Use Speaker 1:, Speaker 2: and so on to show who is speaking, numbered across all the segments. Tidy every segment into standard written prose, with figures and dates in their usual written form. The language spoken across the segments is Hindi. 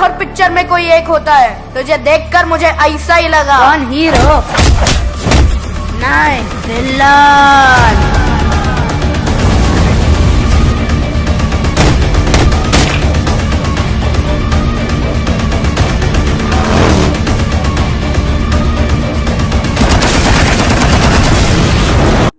Speaker 1: हर पिक्चर में कोई एक होता है। तुझे देखकर मुझे ऐसा ही लगा।
Speaker 2: कौन हीरो? नहीं, विलन।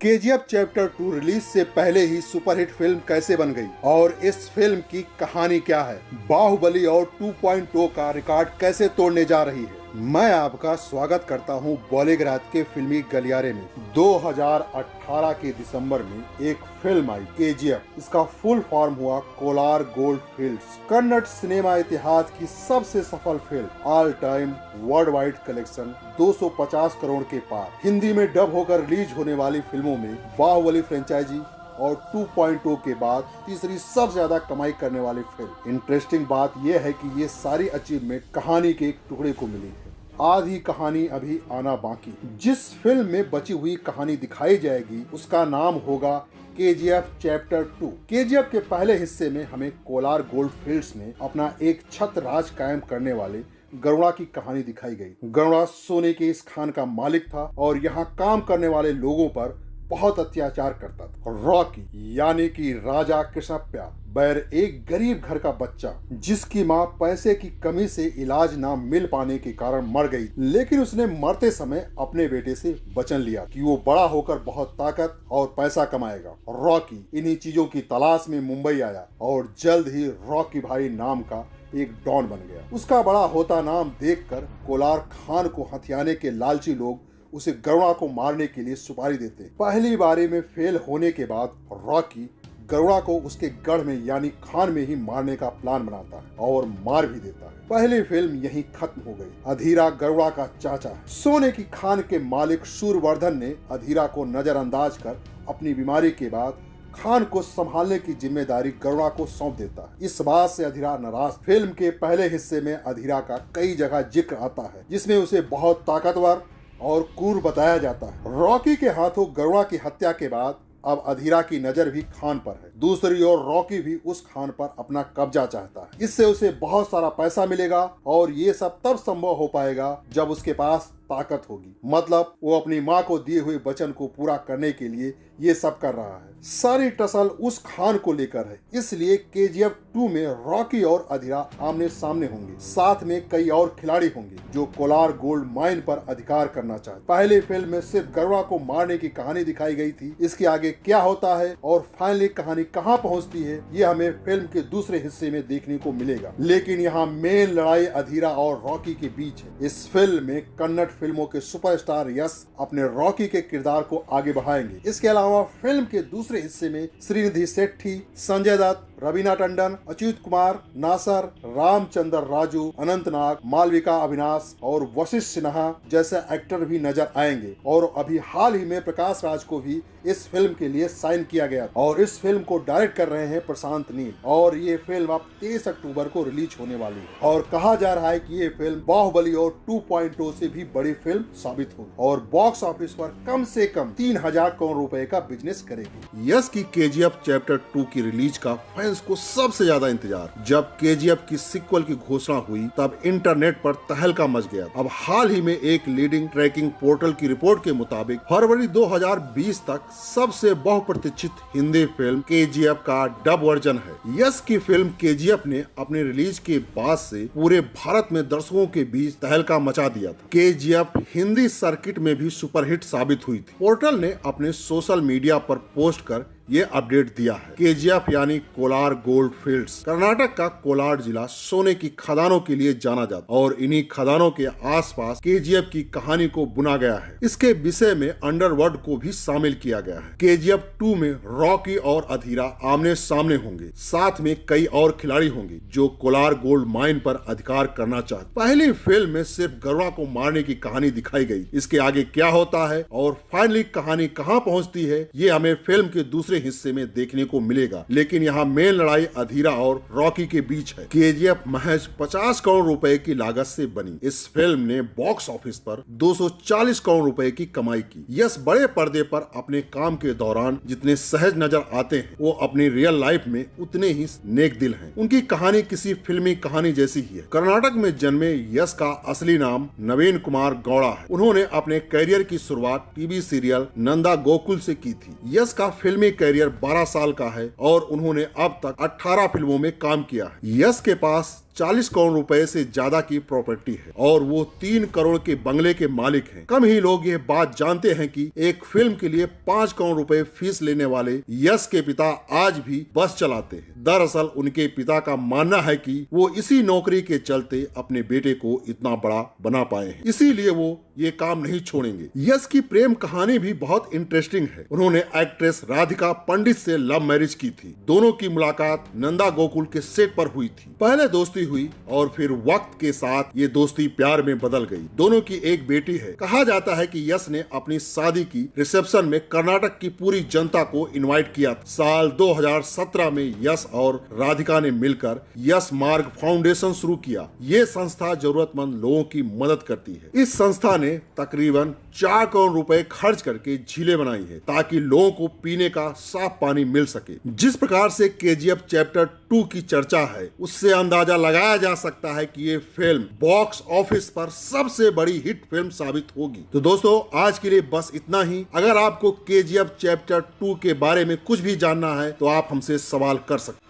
Speaker 3: केजीएफ चैप्टर 2 रिलीज से पहले ही सुपरहिट फिल्म कैसे बन गई और इस फिल्म की कहानी क्या है, बाहुबली और 2.0 का रिकॉर्ड कैसे तोड़ने जा रही है। मैं आपका स्वागत करता हूं बॉलीवुड के फिल्मी गलियारे में। 2018 के दिसंबर में एक फिल्म आई केजीएफ। इसका फुल फॉर्म हुआ Kolar gold fields. Kannada cinema इतिहास की सबसे सफल film, all time world wide collection 250 crore के पार। हिंदी में डब होकर रिलीज होने वाली फिल्मों में बाहुबली फ्रेंचाइजी और 2.0 के बाद तीसरी सबसे ज्यादा कमाई करने वाली फिल्म। इंटरेस्टिंग बात यह है कि ये सारी अचीवमेंट कहानी के एक टुकड़े को मिली है। आधी कहानी अभी आना बाकी। जिस फिल्म में बची हुई कहानी दिखाई जाएगी उसका नाम होगा केजीएफ चैप्टर 2। केजीएफ के पहले हिस्से में हमें कोलार गोल्ड फील्ड्स में अपना एक छत्र राज कायम करने वाले गरुड़ा की कहानी दिखाई गई। गरुड़ा सोने के इस खान का मालिक था और यहाँ काम करने वाले लोगों पर बहुत अत्याचार करता था। रॉकी यानी कि राजा कृष्णप्पा बैर एक गरीब घर का बच्चा, जिसकी माँ पैसे की कमी से इलाज ना मिल पाने के कारण मर गई, लेकिन उसने मरते समय अपने बेटे से वचन लिया कि वो बड़ा होकर बहुत ताकत और पैसा कमाएगा। रॉकी इन्हीं चीजों की तलाश में मुंबई आया और जल्द ही रॉकी भाई नाम का एक डॉन बन गया। उसका बड़ा होता नाम देखकर कोलार खान को हथियाने के लालची लोग उसे गरुड़ा को मारने के लिए सुपारी देते। पहली बारी में फेल होने के बाद रॉकी गरुड़ा को उसके गढ़ में यानी खान में ही मारने का प्लान बनाता है और मार भी देता है। पहली फिल्म यहीं खत्म हो गई। अधीरा गरुड़ा का चाचा है। सोने की खान के मालिक सूरवर्धन ने अधीरा को नजरअंदाज कर अपनी बीमारी के बाद खान को संभालने की जिम्मेदारी गरुड़ा को सौंप देता है। इस बात से अधीरा नाराज। फिल्म के पहले हिस्से में अधीरा का कई जगह जिक्र आता है, जिसमें उसे बहुत ताकतवर और क्रूर बताया जाता है। रॉकी के हाथों गरुड़ा की हत्या के बाद अब अधीरा की नजर भी खान पर है। दूसरी ओर रॉकी भी उस खान पर अपना कब्जा चाहता है। इससे उसे बहुत सारा पैसा मिलेगा और ये सब तब संभव हो पाएगा जब उसके पास ताकत होगी। मतलब वो अपनी माँ को दिए हुए वचन को पूरा करने के लिए ये सब कर रहा है। सारी टसल उस खान को लेकर है। इसलिए केजीएफ 2 में रॉकी और अधीरा आमने सामने होंगे। साथ में कई और खिलाड़ी होंगे जो कोलार गोल्ड माइन पर अधिकार करना चाहते। पहले फिल्म में सिर्फ गरुड़ा को मारने की कहानी दिखाई गई थी। इसके आगे क्या होता है और फाइनली कहानी कहाँ पहुँचती है, ये हमें फिल्म के दूसरे हिस्से में देखने को मिलेगा। लेकिन यहाँ मेन लड़ाई अधीरा और रॉकी के बीच है। इस फिल्म में कन्नड़ फिल्मों के सुपरस्टार यश अपने रॉकी के किरदार को आगे बढ़ाएंगे। इसके अलावा फिल्म के दूसरे हिस्से में श्रीनिधि शेट्टी, संजय दत्त, रवीना टंडन, अच्युत कुमार, नासर, रामचंद्र राजू, अनंतनाग, मालविका अविनाश और वशिष्ठ सिन्हा जैसे एक्टर भी नजर आएंगे। और अभी हाल ही में प्रकाश राज को भी इस फिल्म के लिए साइन किया गया और इस फिल्म को डायरेक्ट कर रहे हैं प्रशांत नील। और ये फिल्म अब 23 अक्टूबर को रिलीज होने वाली है और कहा जा रहा है कि ये फिल्म बाहुबली और 2.0 से भी बड़ी फिल्म साबित होगी और बॉक्स ऑफिस पर कम से कम 3000 करोड़ रुपए का बिजनेस करेगी। यस की केजीएफ चैप्टर 2 की रिलीज का फैंस को सबसे ज्यादा इंतजार। जब केजीएफ की सीक्वल की घोषणा हुई तब इंटरनेट पर तहलका मच गया। अब हाल ही में एक लीडिंग ट्रैकिंग पोर्टल की रिपोर्ट के मुताबिक फरवरी 2020 तक सबसे बहुप्रतीक्षित हिंदी फिल्म केजीएफ का डब वर्जन है। यस की फिल्म केजीएफ ने अपने रिलीज के बाद से पूरे भारत में दर्शकों के बीच तहलका मचा दिया था। केजीएफ हिंदी सर्किट में भी सुपरहिट साबित हुई थी। पोर्टल ने अपने सोशल मीडिया पर पोस्ट कर ये अपडेट दिया है। केजीएफ यानी कोलार गोल्ड फील्ड्स कर्नाटक का कोलार जिला सोने की खदानों के लिए जाना जाता और इन्हीं खदानों के आसपास केजीएफ की कहानी को बुना गया है। इसके विषय में अंडरवर्ल्ड को भी शामिल किया गया है। केजीएफ 2 में रॉकी और अधीरा आमने सामने होंगे। साथ में कई और खिलाड़ी होंगे जो कोलार गोल्ड माइन पर अधिकार करना चाहते। पहली फिल्म में सिर्फ गरुड़ा को मारने की कहानी दिखाई गई। इसके आगे क्या होता है और फाइनली कहानी कहाँ पहुँचती है, ये हमें फिल्म के दूसरे हिस्से में देखने को मिलेगा, लेकिन यहाँ मेन लड़ाई अधीरा और रॉकी के बीच है। केजीएफ महज 50 करोड़ रुपए की लागत से बनी इस फिल्म ने बॉक्स ऑफिस पर 240 करोड़ रुपए की कमाई की। यश बड़े पर्दे पर अपने काम के दौरान जितने सहज नजर आते हैं, वो अपनी रियल लाइफ में उतने ही नेक दिल हैं। उनकी कहानी किसी फिल्मी कहानी जैसी ही है। कर्नाटक में जन्मे यश का असली नाम नवीन कुमार गौड़ा है। उन्होंने अपने करियर की शुरुआत टीवी सीरियल नंदा गोकुल से की थी। यश का फिल्मी करियर 12 साल का है और उन्होंने अब तक 18 फिल्मों में काम किया है। यश के पास 40 करोड़ रुपए से ज्यादा की प्रॉपर्टी है और वो 3 करोड़ के बंगले के मालिक हैं। कम ही लोग ये बात जानते हैं कि एक फिल्म के लिए 5 करोड़ रुपए फीस लेने वाले यश के पिता आज भी बस चलाते हैं। दरअसल उनके पिता का मानना है कि वो इसी नौकरी के चलते अपने बेटे को इतना बड़ा बना पाए हैं, इसीलिए वो ये काम नहीं छोड़ेंगे। यश की प्रेम कहानी भी बहुत इंटरेस्टिंग है। उन्होंने एक्ट्रेस राधिका पंडित से लव मैरिज की थी। दोनों की मुलाकात नंदा गोकुल के सेट पर हुई थी। पहले दोस्ती हुई और फिर वक्त के साथ ये दोस्ती प्यार में बदल गई। दोनों की एक बेटी है। कहा जाता है कि यश ने अपनी शादी की रिसेप्शन में कर्नाटक की पूरी जनता को इनवाइट किया। साल 2017 में यश और राधिका ने मिलकर यश मार्ग फाउंडेशन शुरू किया। ये संस्था जरूरतमंद लोगों की मदद करती है। इस संस्था ने तकरीबन 4 करोड़ रुपए खर्च करके झीलें बनाई है ताकि लोगों को पीने का साफ पानी मिल सके। जिस प्रकार से केजीएफ चैप्टर 2 की चर्चा है, उससे अंदाजा लगाया जा सकता है कि ये फिल्म बॉक्स ऑफिस पर सबसे बड़ी हिट फिल्म साबित होगी। तो दोस्तों, आज के लिए बस इतना ही। अगर आपको केजीएफ चैप्टर 2 के बारे में कुछ भी जानना है तो आप हमसे सवाल कर सकते हैं।